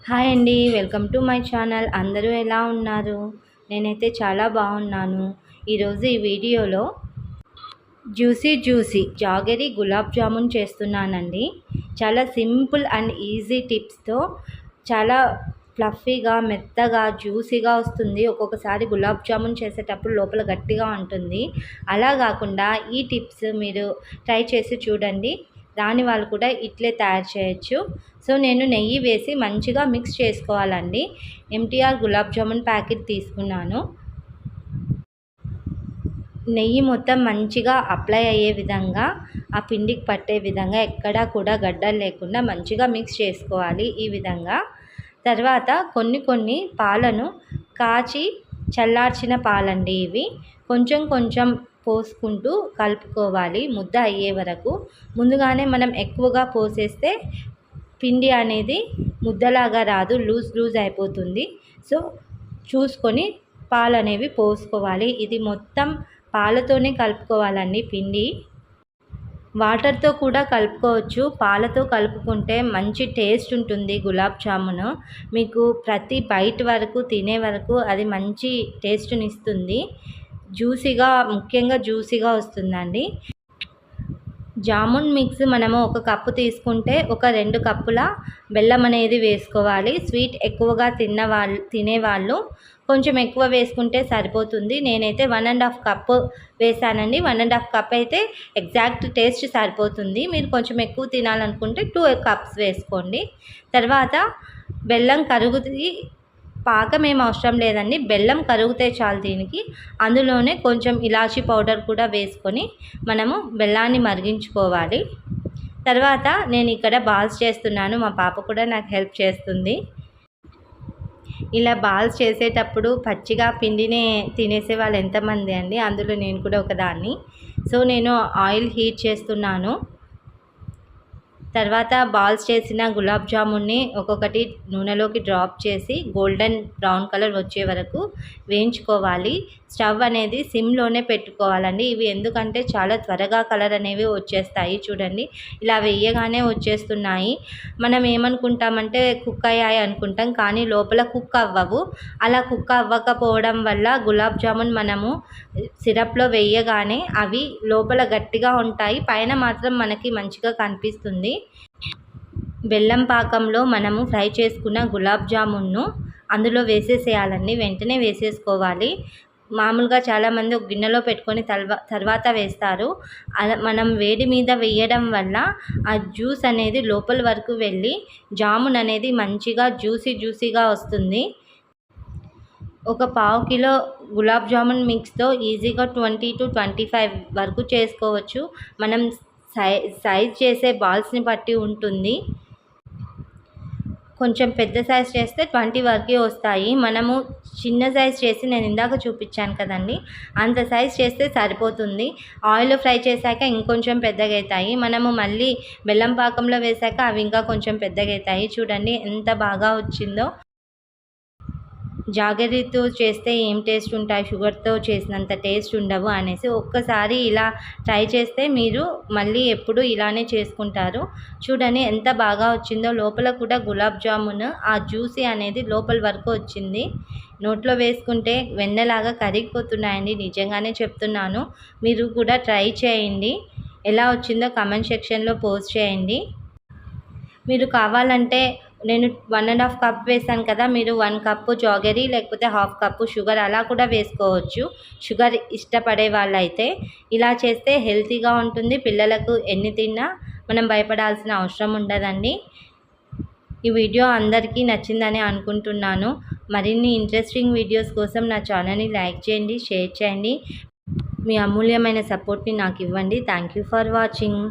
Hi అండి. Welcome to my channel. అందరూ ఎలా ఉన్నారు? నేనైతే చాలా బాగున్నాను. ఈరోజు ఈ వీడియోలో జ్యూసీ జాగరీ గులాబ్ జామున్ చేస్తున్నానండి. చాలా సింపుల్ అండ్ ఈజీ టిప్స్తో చాలా ఫ్లఫీగా, మెత్తగా, జ్యూసీగా వస్తుంది. ఒక్కొక్కసారి గులాబ్ జామున్ చేసేటప్పుడు లోపల గట్టిగా ఉంటుంది. అలా కాకుండా ఈ టిప్స్ మీరు ట్రై చేసి చూడండి. దాని వాళ్ళు కూడా ఇట్లే తయారు చేయొచ్చు. సో నేను నెయ్యి వేసి మంచిగా మిక్స్ చేసుకోవాలండి. ఎంటీఆర్ గులాబ్ జామున్ ప్యాకెట్ తీసుకున్నాను. నెయ్యి మొత్తం మంచిగా అప్లై అయ్యే విధంగా, ఆ పిండికి పట్టే విధంగా, ఎక్కడా కూడా గడ్డలు లేకుండా మంచిగా మిక్స్ చేసుకోవాలి. ఈ విధంగా తర్వాత కొన్ని పాలను కాచి చల్లార్చిన పాలండి ఇవి. కొంచెం కొంచెం పోసుకుంటూ కలుపుకోవాలి ముద్ద అయ్యే వరకు. ముందుగానే మనం ఎక్కువగా పోసేస్తే పిండి అనేది ముద్దలాగా రాదు, లూజ్ అయిపోతుంది. సో చూసుకొని పాలు అనేవి పోసుకోవాలి. ఇది మొత్తం పాలతోనే కలుపుకోవాలండి. పిండి వాటర్తో కూడా కలుపుకోవచ్చు. పాలతో కలుపుకుంటే మంచి టేస్ట్ ఉంటుంది గులాబ్ జామును. మీకు ప్రతి బైట్ వరకు తినే వరకు అది మంచి టేస్ట్ని ఇస్తుంది. ముఖ్యంగా జ్యూసీగా వస్తుందండి. జామున్ మిక్స్ మనము ఒక కప్పు తీసుకుంటే ఒక 2 కప్పుల బెల్లం అనేది వేసుకోవాలి. స్వీట్ ఎక్కువగా తినేవాళ్ళు కొంచెం ఎక్కువ వేసుకుంటే సరిపోతుంది. నేనైతే 1½ కప్పు వేసానండి. 1½ కప్ అయితే ఎగ్జాక్ట్ టేస్ట్ సరిపోతుంది. మీరు కొంచెం ఎక్కువ తినాలనుకుంటే 2 కప్స్ వేసుకోండి. తర్వాత బెల్లం కరుగుతుంది. పాకం ఏం అవసరం లేదండి, బెల్లం కరిగితే చాలు దీనికి. అందులోనే కొంచెం ఇలాచీ పౌడర్ కూడా వేసుకొని మనము బెల్లాన్ని మరిగించుకోవాలి. తర్వాత నేను ఇక్కడ బాల్స్ చేస్తున్నాను. మా పాప కూడా నాకు హెల్ప్ చేస్తుంది. ఇలా బాల్స్ చేసేటప్పుడు పచ్చిగా పిండినే తినేసే వాళ్ళు ఎంతమంది అండి, అందులో నేను కూడా ఒకదాన్ని. సో నేను ఆయిల్ హీట్ చేస్తున్నాను. తర్వాత బాల్స్ చేసిన గులాబ్ జామున్ని ఒక్కొక్కటి నూనెలోకి డ్రాప్ చేసి గోల్డెన్ బ్రౌన్ కలర్ వచ్చే వరకు వేయించుకోవాలి. స్టవ్ అనేది సిమ్లోనే పెట్టుకోవాలండి. ఇవి ఎందుకంటే చాలా త్వరగా కలర్ అనేవి వచ్చేస్తాయి. చూడండి, ఇలా వేయగానే వచ్చేస్తున్నాయి. మనం ఏమనుకుంటామంటే కుక్ అయ్యాయి అనుకుంటాం, కానీ లోపల కుక్ అవ్వవు. అలా కుక్ అవ్వకపోవడం వల్ల గులాబ్ జామున్ మనము సిరప్లో వేయగానే అవి లోపల గట్టిగా ఉంటాయి, పైన మాత్రం మనకి మంచిగా కనిపిస్తుంది. బెల్లం పాకంలో మనము ఫ్రై చేసుకున్న గులాబ్ జామున్ను అందులో వేసేసేయాలండి. వెంటనే వేసేసుకోవాలి. మామూలుగా చాలామంది ఒక గిన్నెలో పెట్టుకొని తర్వాత వేస్తారు. అలా మనం వేడి మీద వేయడం వల్ల ఆ జ్యూస్ అనేది లోపల వరకు వెళ్ళి జామున్ అనేది మంచిగా జ్యూసీగా వస్తుంది. ఒక పావు కిలో గులాబ్ జామున్ మిక్స్తో ఈజీగా 20 to 25 వరకు చేసుకోవచ్చు. మనం సైజ్ చేసే బాల్స్ని బట్టి ఉంటుంది. కొంచెం పెద్ద సైజ్ చేస్తే 20 వరకే వస్తాయి. మనము చిన్న సైజ్ చేసి నేను ఇందాక చూపించాను కదండి, అంత సైజ్ చేస్తే సరిపోతుంది. ఆయిల్ ఫ్రై చేశాక ఇంకొంచెం పెద్దగా అవుతాయి. మనము మళ్ళీ బెల్లం పాకంలో వేశాక అవి ఇంకా కొంచెం పెద్దగా అవుతాయి. చూడండి ఎంత బాగా వచ్చిందో. జాగరీతో చేస్తే ఏం టేస్ట్ ఉంటాయి, షుగర్తో చేసినంత టేస్ట్ ఉండవు అనేసి ఒక్కసారి ఇలా ట్రై చేస్తే మీరు మళ్ళీ ఎప్పుడు ఇలానే చేసుకుంటారు. చూడండి ఎంత బాగా వచ్చిందో. లోపల కూడా గులాబ్ జామున్ ఆ జ్యూసీ అనేది లోపల వరకు వచ్చింది. నోట్లో వేసుకుంటే వెన్నలాగా కరిగిపోతున్నాయండి, నిజంగానే చెప్తున్నాను. మీరు కూడా ట్రై చేయండి. ఎలా వచ్చిందో కామెంట్ సెక్షన్లో పోస్ట్ చేయండి. మీరు కావాలంటే నేను 1½ కప్ వేసాను కదా, మీరు 1 కప్పు జాగరీ లేకపోతే ½ కప్పు షుగర్ అలా కూడా వేసుకోవచ్చు. షుగర్ ఇష్టపడే వాళ్ళైతే ఇలా చేస్తే హెల్తీగా ఉంటుంది. పిల్లలకు ఎన్ని తిన్నా మనం భయపడాల్సిన అవసరం ఉండదండి. ఈ వీడియో అందరికీ నచ్చిందని అనుకుంటున్నాను. మరిన్ని ఇంట్రెస్టింగ్ వీడియోస్ కోసం నా ఛానల్ని లైక్ చేయండి, షేర్ చేయండి. మీ అమూల్యమైన సపోర్ట్ని నాకు ఇవ్వండి. Thank you for watching.